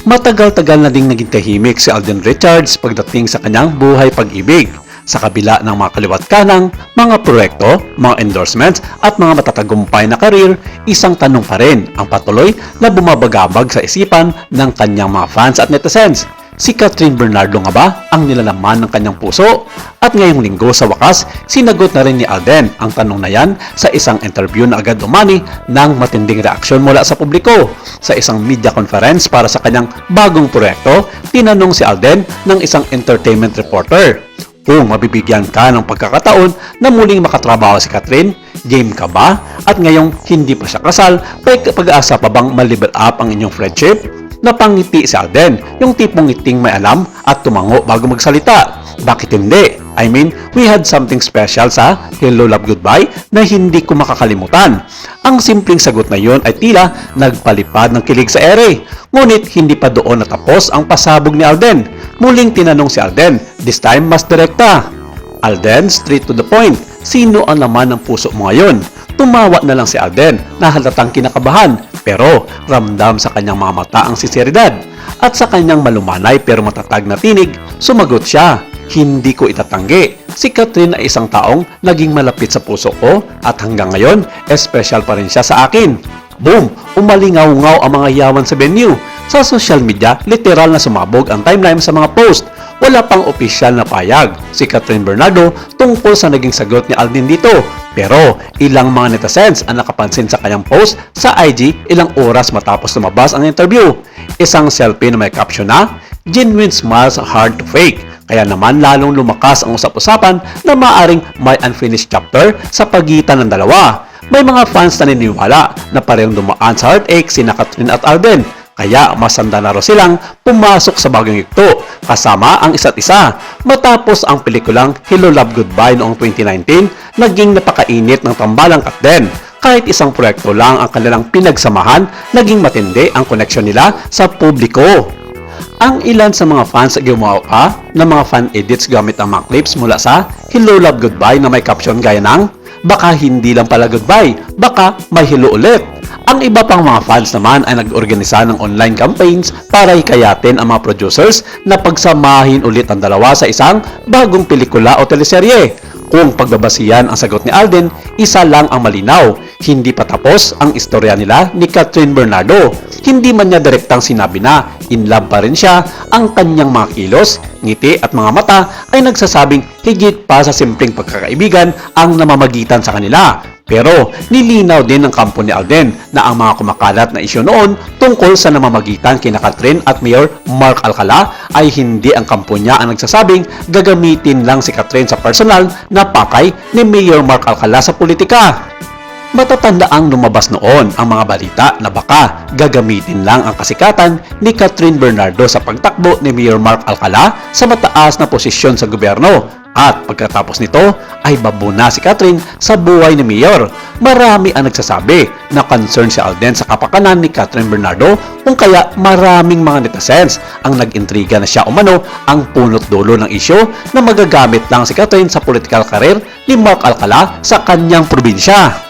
Matagal-tagal na ding naging tahimik si Alden Richards pagdating sa kanyang buhay pag-ibig. Sa kabila ng mga kaliwat kanang, mga proyekto, mga endorsements at mga matatagumpay na karir, isang tanong pa rin ang patuloy na bumabagabag sa isipan ng kanyang mga fans at netizens. Si Catherine Bernardo nga ba ang nilalaman ng kanyang puso? At ngayong linggo sa wakas, sinagot na rin ni Alden ang tanong na yan sa isang interview na agad umani ng matinding reaksyon mula sa publiko. Sa isang media conference para sa kanyang bagong proyekto, tinanong si Alden ng isang entertainment reporter, kung mabibigyan ka ng pagkakataon na muling makatrabaho si Catherine, game ka ba? At ngayong hindi pa siya kasal, pag-aasa pa bang ma-level up ang inyong friendship? Napangiti si Alden, yung tipong ngiting may alam at tumango bago magsalita. Bakit hindi? I mean, we had something special sa Hello Love Goodbye na hindi ko makakalimutan. Ang simpleng sagot na yon ay tila nagpalipad ng kilig sa ere. Ngunit hindi pa doon natapos ang pasabog ni Alden. Muling tinanong si Alden, this time mas direkta. Alden, straight to the point, sino ang laman ng puso mo ngayon? Tumawa na lang si Alden na halatang kinakabahan pero ramdam sa kanyang mga mata ang sinseridad. At sa kanyang malumanay pero matatag na tinig, sumagot siya, hindi ko itatanggi. Si Catherine ay isang taong naging malapit sa puso ko at hanggang ngayon, special pa rin siya sa akin. Boom! Umalingaw-ngaw ang mga yaman sa venue. Sa social media, literal na sumabog ang timeline sa mga post. Wala pang opisyal na payag si Catherine Bernardo tungkol sa naging sagot ni Alden dito. Pero ilang mga netizens ang nakapansin sa kanyang post sa IG ilang oras matapos lumabas ang interview. Isang selfie na may caption na, "Genuine smiles hard to fake." Kaya naman lalong lumakas ang usap-usapan na maaring may unfinished chapter sa pagitan ng dalawa. May mga fans na naniniwala na parehong dumaan sa heartache sina Catherine at Alden. Kaya masanda na raw silang pumasok sa bagong yugto kasama ang isa't isa. Matapos ang pelikulang Hello Love Goodbye noong 2019, naging napakainit ng tambalang Catden. Kahit isang proyekto lang ang kanilang pinagsamahan, naging matindi ang koneksyon nila sa publiko. Ang ilan sa mga fans ay gumawa ng mga fan edits gamit ang mga clips mula sa Hello Love Goodbye na may caption gaya ng, "Baka hindi lang pala goodbye, baka may hello ulit." Ang iba pang mga fans naman ay nag-organisa ng online campaigns para hikayatin ang mga producers na pagsamahin ulit ang dalawa sa isang bagong pelikula o teleserye. Kung pagbabasihan ang sagot ni Alden, isa lang ang malinaw. Hindi pa tapos ang istorya nila ni Catherine Bernardo. Hindi man niya direktang sinabi na in love pa rin siya, ang kanyang mga kilos, ngiti at mga mata ay nagsasabing higit pa sa simpleng pagkakaibigan ang namamagitan sa kanila. Pero nilinaw din ng kampo ni Alden na ang mga kumakalat na isyu noon tungkol sa namamagitan kina Catherine at Mayor Mark Alcala ay hindi ang kampo niya ang nagsasabing gagamitin lang si Catherine sa personal na pakay ni Mayor Mark Alcala sa politika. Matatandaang lumabas noon ang mga balita na baka gagamitin lang ang kasikatan ni Catherine Bernardo sa pagtakbo ni Mayor Mark Alcala sa mataas na posisyon sa gobyerno. At pagkatapos nito ay babuna si Catherine sa buhay ni Mayor. Marami ang nagsasabi na concern si Alden sa kapakanan ni Catherine Bernardo kung kaya maraming mga netizens ang nag-intriga na siya umano ang punot dulo ng isyu na magagamit lang si Catherine sa political career ni Mark Alcala sa kanyang probinsya.